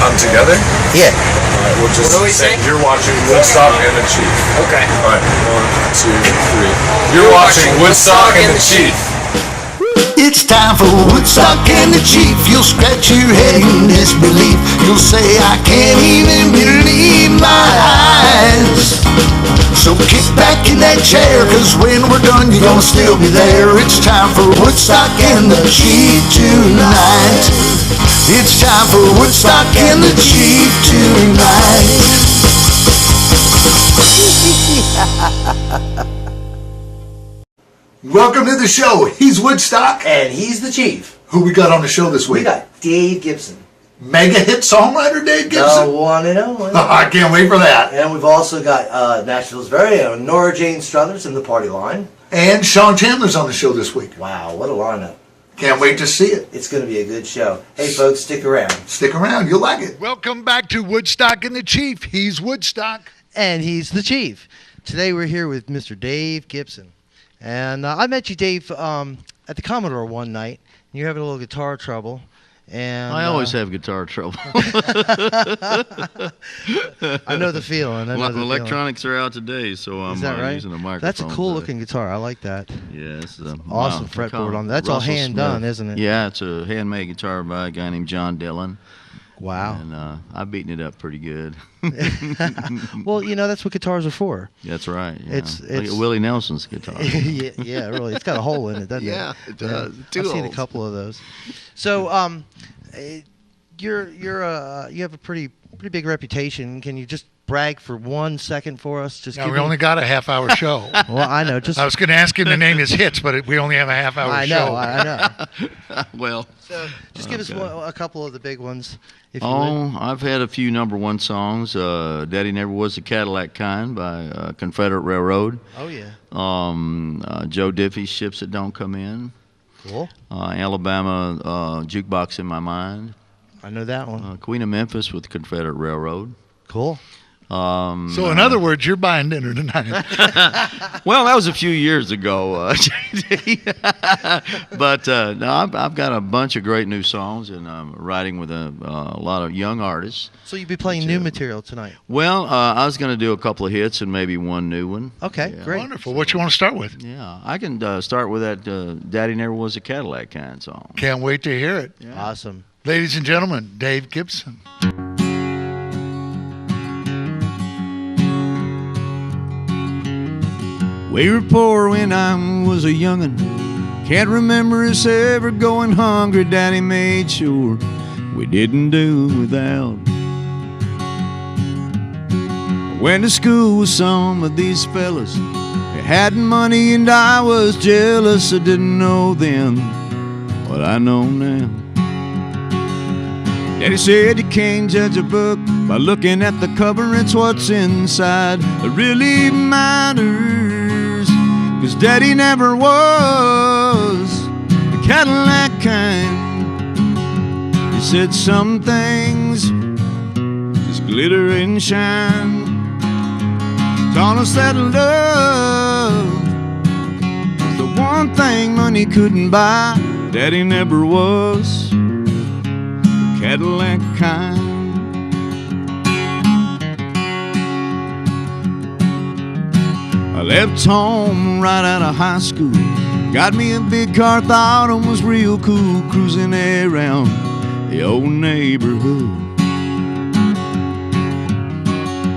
come together? Yeah. All right, we'll just What do we say say? you're watching Woodstock and the Chief. Okay. All right, 1, 2, 3. You're watching Woodstock and the Chief. It's time for Woodstock and the Chief. You'll scratch your head in disbelief. You'll say, I can't even believe my eyes. So kick back in that chair, cause when we're done, you're gonna still be there. It's time for Woodstock and the Chief tonight. It's time for Woodstock and the Chief tonight. Welcome to the show. He's Woodstock. And he's the Chief. Who we got on the show this week? We got Dave Gibson. Mega hit songwriter Dave Gibson. The one and only. I can't wait for that. And we've also got Nashville's very own Nora Jane Struthers in the party line. And Sean Chandler's on the show this week. Wow, what a lineup. Can't wait to see it. It's going to be a good show. Hey, folks, stick around. Stick around. You'll like it. Welcome back to Woodstock and the Chief. He's Woodstock. And he's the Chief. Today we're here with Mr. Dave Gibson. And I met you, Dave, at the Commodore one night. You're having a little guitar trouble. And I always have guitar trouble. I know the feeling. Electronics are out today, so I'm using a microphone. That's a cool-looking guitar. I like that. Yeah, it's awesome fretboard on that. That's all hand-done, isn't it? Yeah, it's a handmade guitar by a guy named John Dillon. Wow. And I've beaten it up pretty good. Well, you know, that's what guitars are for. That's right. Yeah. It's like Willie Nelson's guitar. yeah, really. It's got a hole in it, doesn't it? Yeah, it does. I've seen a couple of those. So, you have a pretty big reputation. Can you just brag for 1 second for us? Just we only got a half-hour show. Well, I know. I was going to ask him to name his hits, but we only have a half-hour show. I know. Well, so just give us a couple of the big ones, if you would. I've had a few #1 songs. Daddy Never Was the Cadillac Kind by Confederate Railroad. Oh, yeah. Joe Diffie's Ships That Don't Come In. Cool. Alabama, Jukebox in My Mind. I know that one. Queen of Memphis with Confederate Railroad. Cool. So in other words, you're buying dinner tonight. Well, that was a few years ago. But no, I've got a bunch of great new songs, and I'm writing with a lot of young artists. So you'll be playing new material tonight? Well, I was going to do a couple of hits and maybe one new one. Okay, great. Wonderful. What you want to start with? Yeah, I can start with that Daddy Never Was a Cadillac Kind song. Can't wait to hear it. Yeah. Awesome. Ladies and gentlemen, Dave Gibson. We were poor when I was a young'un. Can't remember us ever going hungry. Daddy made sure we didn't do without. Went to school with some of these fellas. They had money and I was jealous. I didn't know then what I know now. Daddy said you can't judge a book by looking at the cover. It's what's inside that really matters. 'Cause Daddy never was the Cadillac kind. He said some things just glitter and shine. Taught us that love was the one thing money couldn't buy. Daddy never was the Cadillac kind. I left home right out of high school. Got me a big car, thought it was real cool. Cruising around the old neighborhood.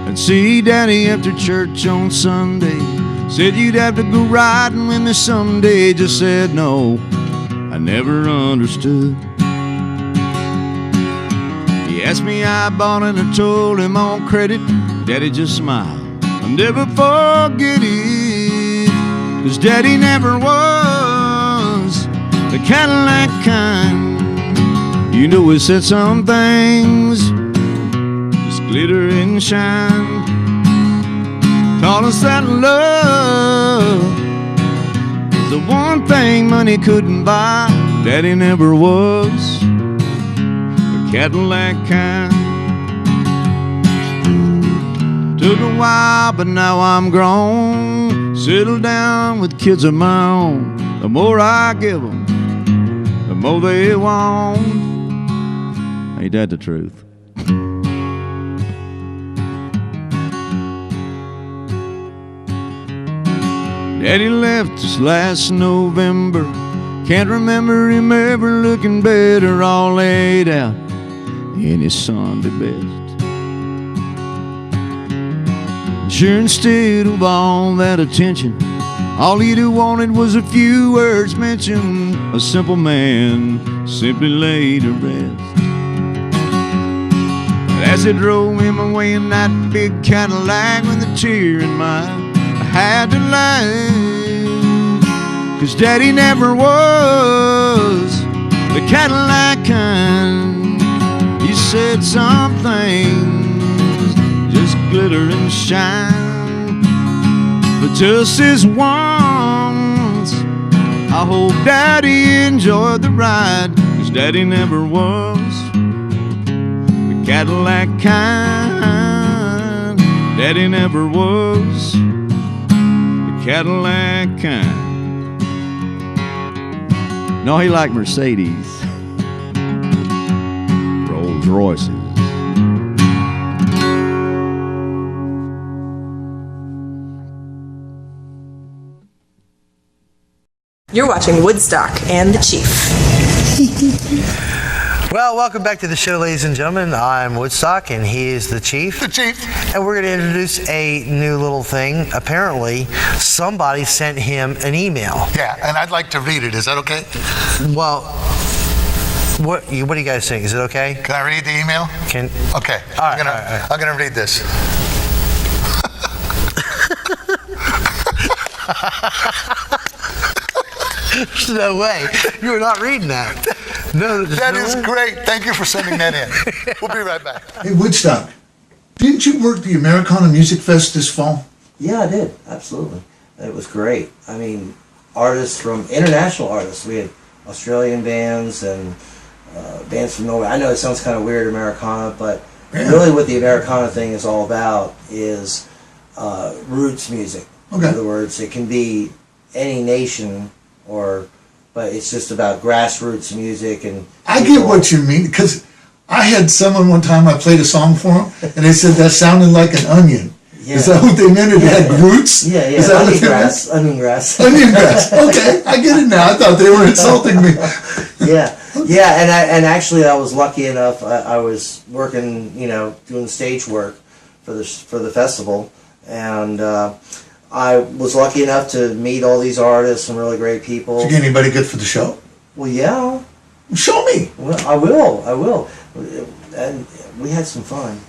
I'd see Daddy after church on Sunday. Said you'd have to go riding with me someday. Just said no, I never understood. He asked me how I bought it, I told him on credit. Daddy just smiled. I'll never forget it, 'cause Daddy never was the Cadillac kind. You know he said some things just glitter and shine. Taught us that love is the one thing money couldn't buy. Daddy never was the Cadillac kind. Took a while, but now I'm grown. Settled down with kids of my own. The more I give them, the more they want. Ain't that the truth? Daddy left us last November. Can't remember him ever looking better, all laid out in his Sunday best. Sure, instead of all that attention, all he'd have wanted was a few words mentioned. A simple man simply lay to rest. But as they drove him away in that big Cadillac with a tear in my eye, I had to laugh, 'cause Daddy never was the Cadillac kind. He said some things just glitter and shine, but just this once, I hope Daddy enjoyed the ride, 'cause Daddy never was the Cadillac kind. Daddy never was the Cadillac kind. No, he liked Mercedes, Rolls Royces. You're watching Woodstock and the Chief. Well, welcome back to the show, ladies and gentlemen. I'm Woodstock, and he is the Chief. The Chief. And we're going to introduce a new little thing. Apparently, somebody sent him an email. Yeah, and I'd like to read it. Is that okay? Well, what do you guys think? Is it okay? Can I read the email? Okay. All right, I'm gonna read this. There's no way. You were not reading that. No, That is great. Thank you for sending that in. We'll be right back. Hey, Woodstock, didn't you work the Americana Music Fest this fall? Yeah, I did. Absolutely. It was great. I mean, artists from international artists. We had Australian bands and bands from Norway. I know it sounds kind of weird, Americana, but really what the Americana thing is all about is roots music. Okay. In other words, it can be any nation, but it's just about grassroots music. And I get what you mean, because I had someone one time, I played a song for them, and they said that sounded like an onion. Yeah. Is that what they meant? It had roots? Yeah, Is that what onion they grass. meant? Onion grass. Onion grass. Okay, I get it now. I thought they were insulting me. Yeah, and actually I was lucky enough. I was working, doing stage work for the festival, and I was lucky enough to meet all these artists, some really great people. Did you get anybody good for the show? Well, yeah. Show me. Well, I will. And we had some fun.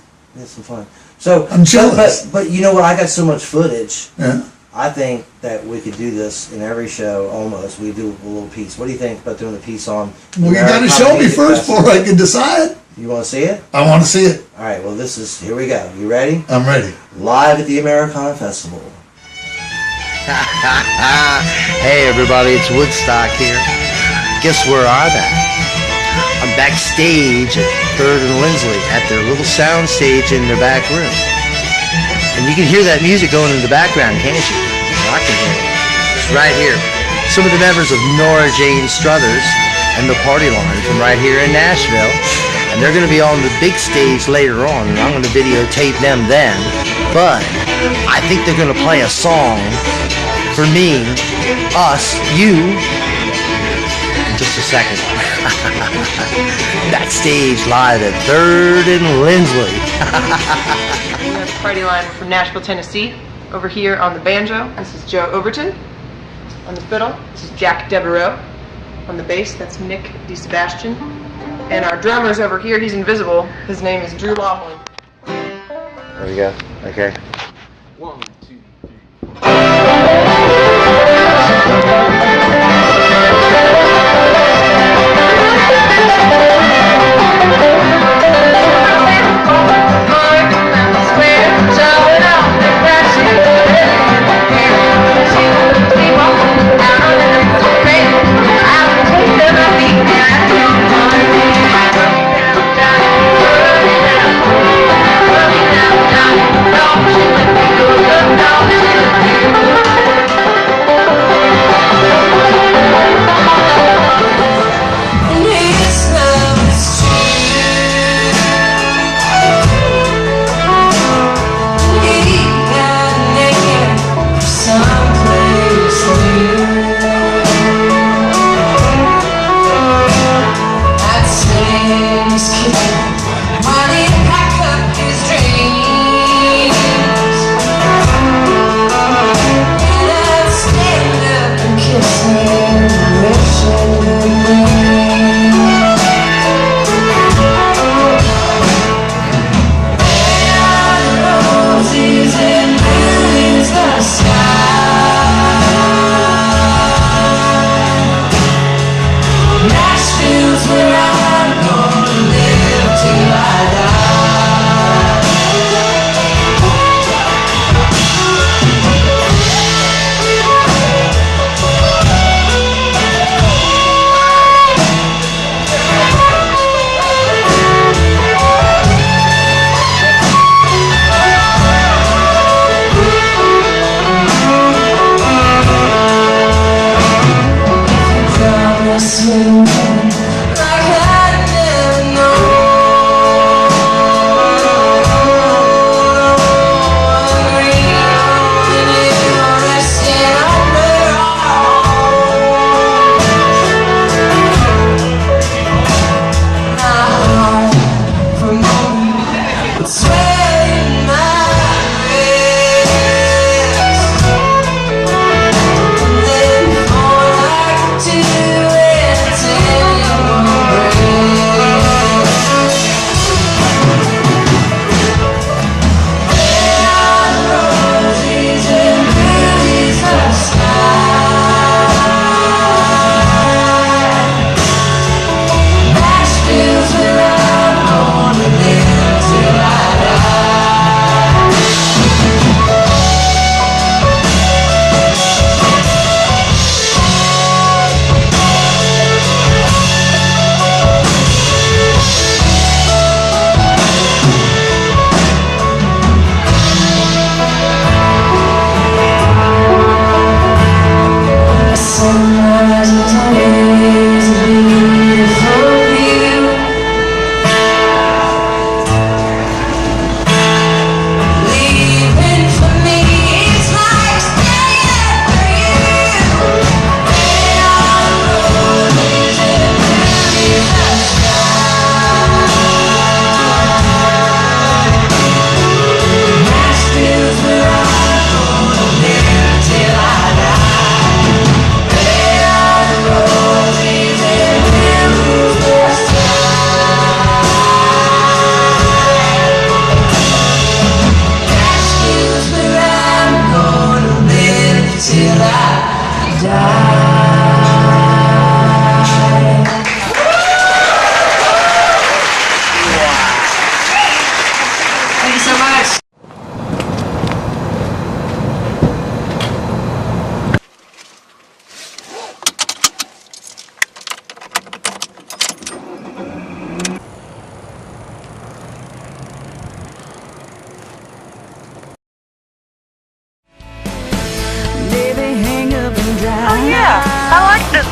So I'm jealous. But you know what? I got so much footage. Yeah. I think that we could do this in every show almost. We do a little piece. What do you think about doing a piece on? Well, you got to show me first before I can decide. You want to see it? I want to see it. All right. Well, here we go. You ready? I'm ready. Live at the Americana Festival. Hey everybody, it's Woodstock here. Guess where I'm at? I'm backstage at 3rd and Lindsley at their little sound stage in their back room. And you can hear that music going in the background, can't you? Well, I can hear it. It's right here. Some of the members of Nora Jane Struthers and the Party Line from right here in Nashville. And they're going to be on the big stage later on, and I'm going to videotape them then. But I think they're going to play a song for me, us, you, in just a second. Backstage live at 3rd and Lindsley. We have the Party Line from Nashville, Tennessee. Over here on the banjo, this is Joe Overton. On the fiddle, this is Jack Devereaux. On the bass, that's Nick DeSebastian. And our drummer's over here, he's invisible. His name is Drew Lawhorn. There we go. Okay. 1, 2, 3.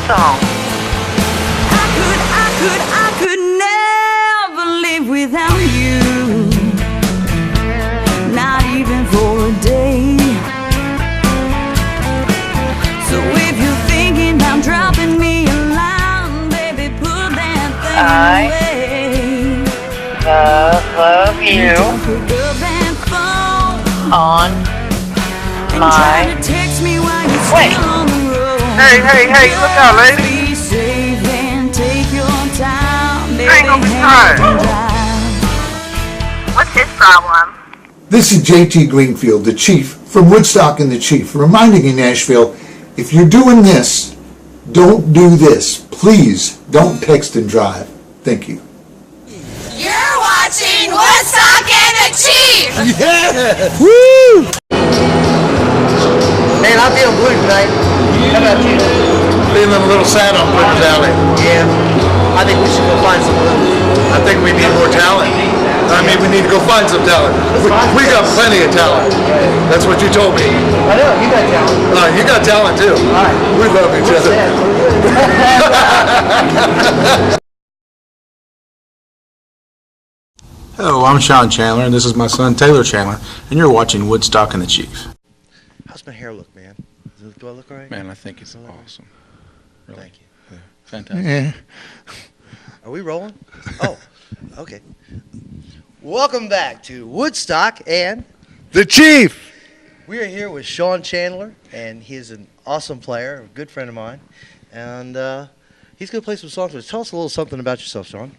song. I could never live without you, not even for a day. So if you're thinking about dropping me a line, baby, put that thing away. Love you Don't pick up that phone on and my try to text me while you're still on the road. Hey, look out, lady. Be safe and take your time, baby. Ain't gonna be tired. What's his problem? This is JT Greenfield, the Chief, from Woodstock and the Chief, reminding you, Nashville, if you're doing this, don't do this. Please don't text and drive. Thank you. You're watching Woodstock and the Chief! Yeah! Woo! Man, I'm feeling blue tonight. How about you? Feeling a little sad on Quitters Alley. Yeah. I think we should go find some blue. I think we need more talent. I mean, we need to go find some talent. We got plenty of talent. That's what you told me. I know, you got talent. You got talent too. All right. We love each other. Hello, I'm Sean Chandler, and this is my son Taylor Chandler, and you're watching Woodstock and the Chief. How's my hair look, man? Do I look all right? Man, I think it's awesome. Really. Thank you. Yeah. Fantastic. Yeah. Are we rolling? Oh, okay. Welcome back to Woodstock and The Chief! we are here with Sean Chandler, and he's an awesome player, a good friend of mine, and he's going to play some songs with us. Tell us a little something about yourself, Sean.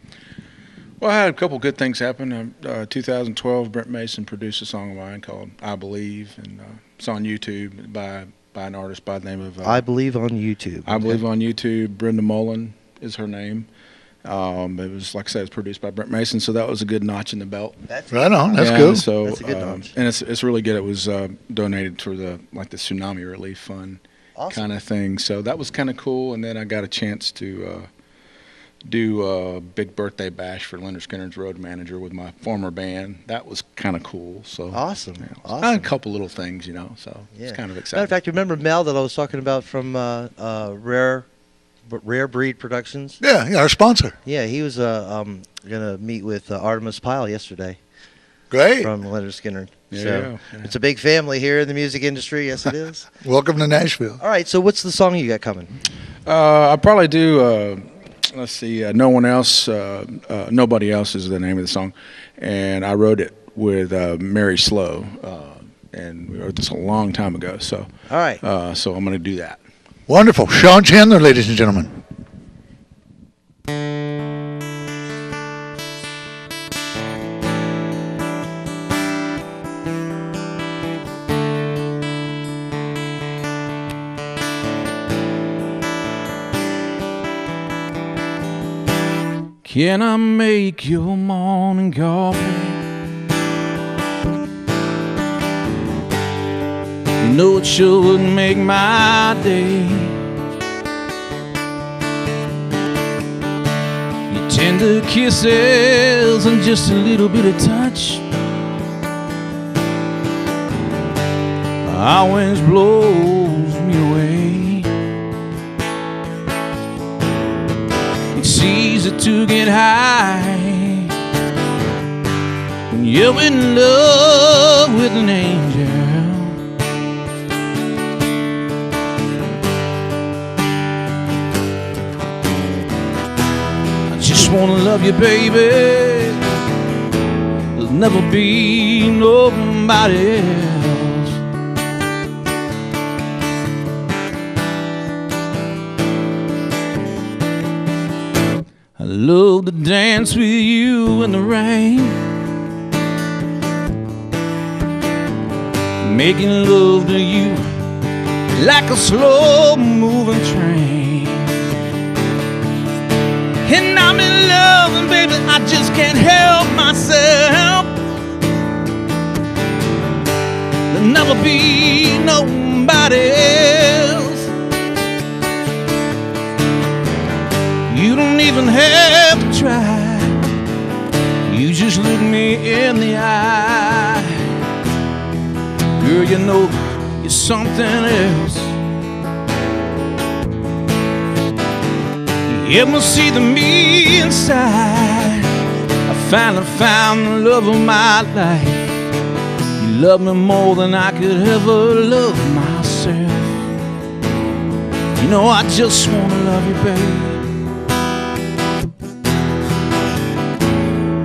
Well, I had a couple good things happen. 2012, Brent Mason produced a song of mine called I Believe, and it's on YouTube by an artist by the name of... I Believe on YouTube. I Believe on YouTube. Brenda Mullen is her name. It was, like I said, it's produced by Brent Mason, so that was a good notch in the belt. Right on, that's Yeah, good. So, That's a good notch. and it's really good. It was donated for the tsunami relief fund Awesome. kind of thing. So that was kind of cool. And then I got a chance to do a big birthday bash for Leonard Skinner's road manager with my former band. That was kind of cool. So Awesome. yeah, Awesome. a couple little things, you know. So it's kind of exciting. Matter of fact, you remember Mel that I was talking about from Rare Breed Productions? Yeah, our sponsor. Yeah, he was going to meet with Artemis Pyle yesterday. Great. From Leonard Skinner. Yeah, So yeah. it's a big family here in the music industry. Yes, it is. Welcome to Nashville. All right, so what's the song you got coming? I'll probably do, let's see, No One Else, Nobody Else is the name of the song. And I wrote it with Mary Slow. And we wrote this a long time ago. So, all right. So I'm going to do that. Wonderful. Sean Chandler, ladies and gentlemen. Can I make your morning coffee? You know it sure would make my day. Your tender kisses and just a little bit of touch always blows me away. It's easy to get high when you're in love with an angel. I just wanna love you, baby. There'll never be nobody else. I love to dance with you in the rain, making love to you like a slow-moving train. And I'm in love, and baby, I just can't help myself. There'll never be nobody else. You don't even have to try. You just look me in the eye. Girl, you know you're something else. You must see the me inside. I finally found the love of my life. You love me more than I could ever love myself. You know I just wanna love you, babe,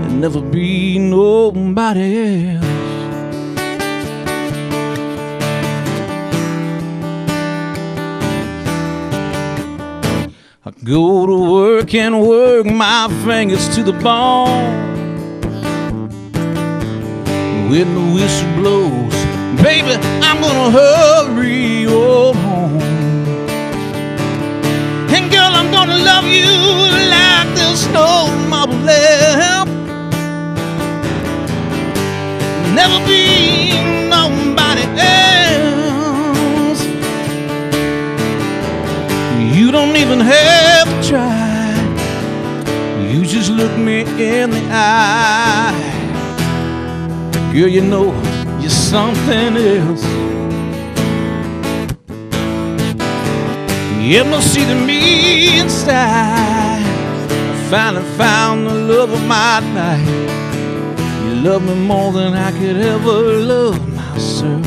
and never be nobody else. I go to work and work my fingers to the bone. When the whistle blows, baby, I'm gonna hurry on home. And girl, I'm gonna love you like there's no marble left. Never be nobody else. You don't even have to try. You just look me in the eye. Girl, you know you're something else. You must see the me inside. I finally found the love of my life. You love me more than I could ever love myself.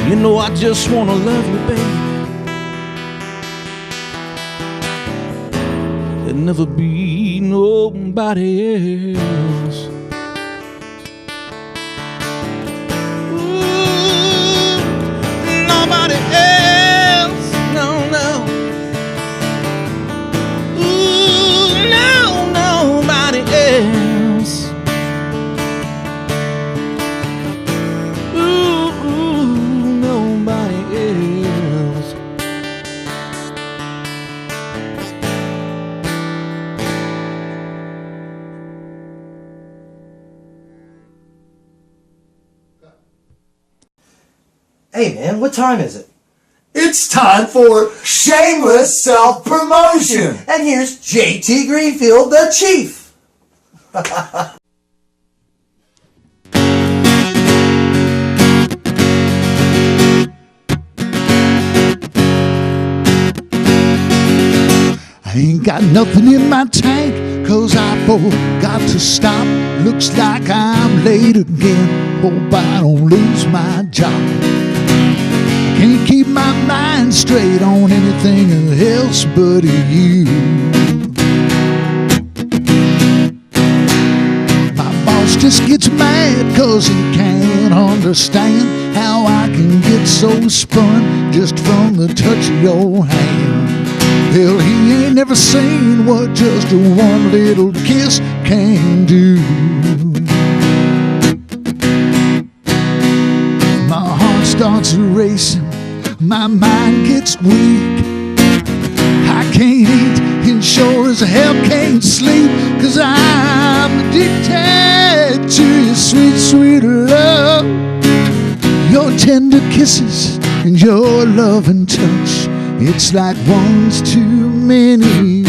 You know I just wanna love you, baby, and never be nobody else. Nobody else, no, no. Ooh, no, nobody else. Ooh, nobody else. Hey man, what time is it? It's time for shameless self-promotion. And here's JT Greenfield, the Chief. I ain't got nothing in my tank, 'cause I forgot to stop. Looks like I'm late again. Hope I don't lose my job. Can't keep my mind straight on anything else but you. My boss just gets mad 'cause he can't understand how I can get so spun just from the touch of your hand. Hell, he ain't never seen what just a one little kiss can do. My heart starts racing, my mind gets weak. I can't eat and sure as hell can't sleep, 'cause I'm addicted to your sweet, sweet love. Your tender kisses and your love and touch, it's like one's too many,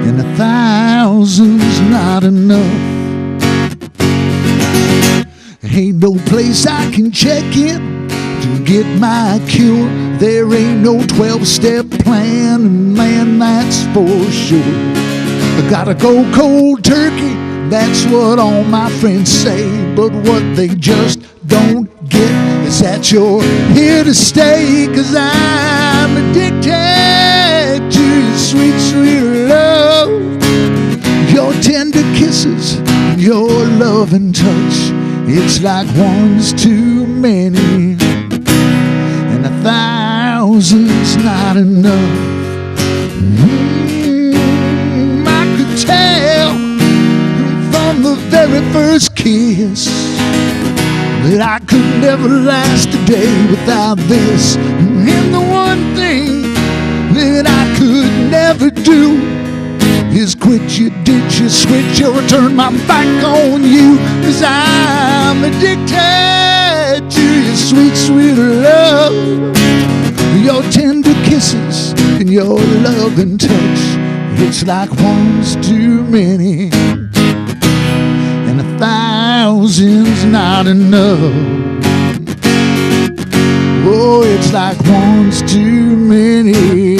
and 1,000's not enough. Ain't no place I can check in to get my cure. There ain't no 12-step plan, man, that's for sure. I gotta go cold turkey, that's what all my friends say. But what they just don't get is that you're here to stay, 'cause I'm addicted to your sweet, sweet love. Your tender kisses, your love and touch, it's like one's too many, and 1,000's not enough. I could tell from the very first kiss that I could never last a day without this. And the one thing that I could never do is quit you, ditch you, switch you, or turn my back on you, 'cause I'm addicted to your sweet, sweet love. Your tender kisses and your love and touch, it's like one's too many, and 1,000's not enough. Oh, it's like one's too many,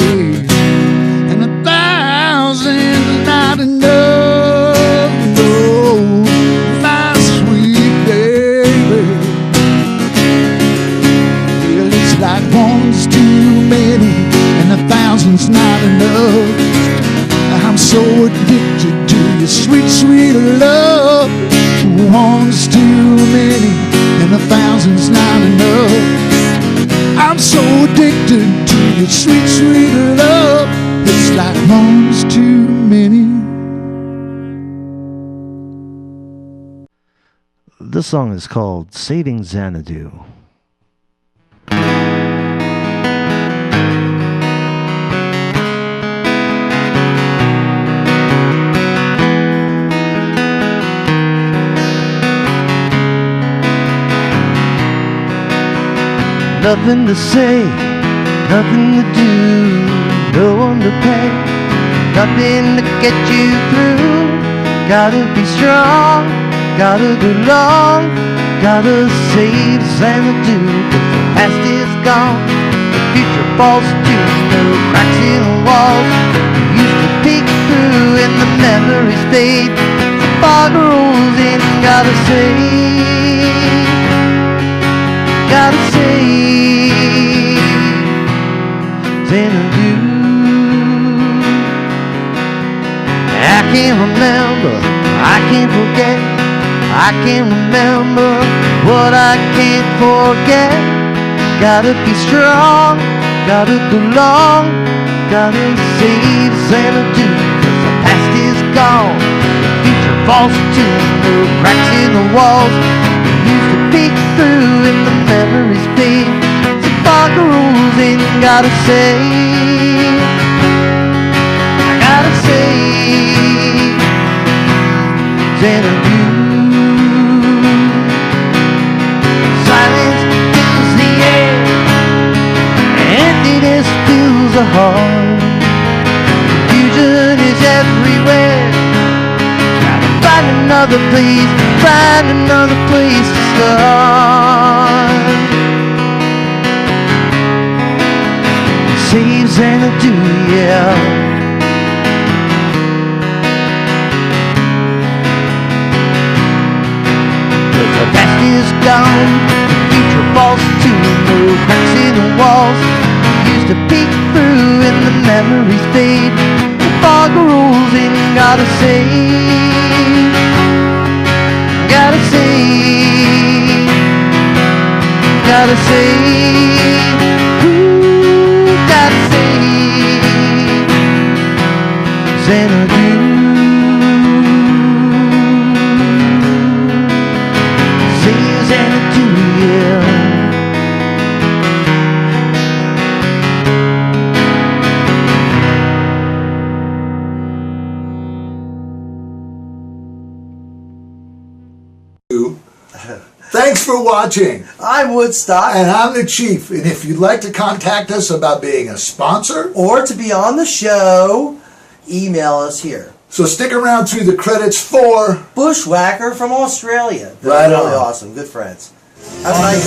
This song is called Saving Xanadu. Nothing to say, nothing to do, no one to pay, nothing to get you through. Gotta be strong, gotta go long, gotta save Xanadu. Cause the past is gone, the future falls too. No cracks in the walls, you used to peek through and the memories fade. The fog rolls in, gotta save, gotta save Xanadu. I can't remember, I can't forget, I can't remember what I can't forget. Gotta be strong, gotta go long, gotta save Xanadu. Cause the past is gone, the future falls too. No cracks in the walls, you used to peek through and the memories fade. The fog rolls in, gotta save, I gotta save Xanadu. Silence fills the air, emptiness fills the heart. Confusion is everywhere. Gotta find another place, find another place to start. Save Xanadu, yeah. The past is gone, the future falls too. No cracks in the walls, used to peek through and the memories fade. The fog rolls in, gotta save, gotta save, gotta save, ooh, gotta save Xanadu. Thanks for watching. I'm Woodstock. And I'm the Chief. And if you'd like to contact us about being a sponsor or to be on the show, email us here. So stick around through the credits for Bushwhacker from Australia. They're right really on. awesome. Good friends. Have a nice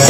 day.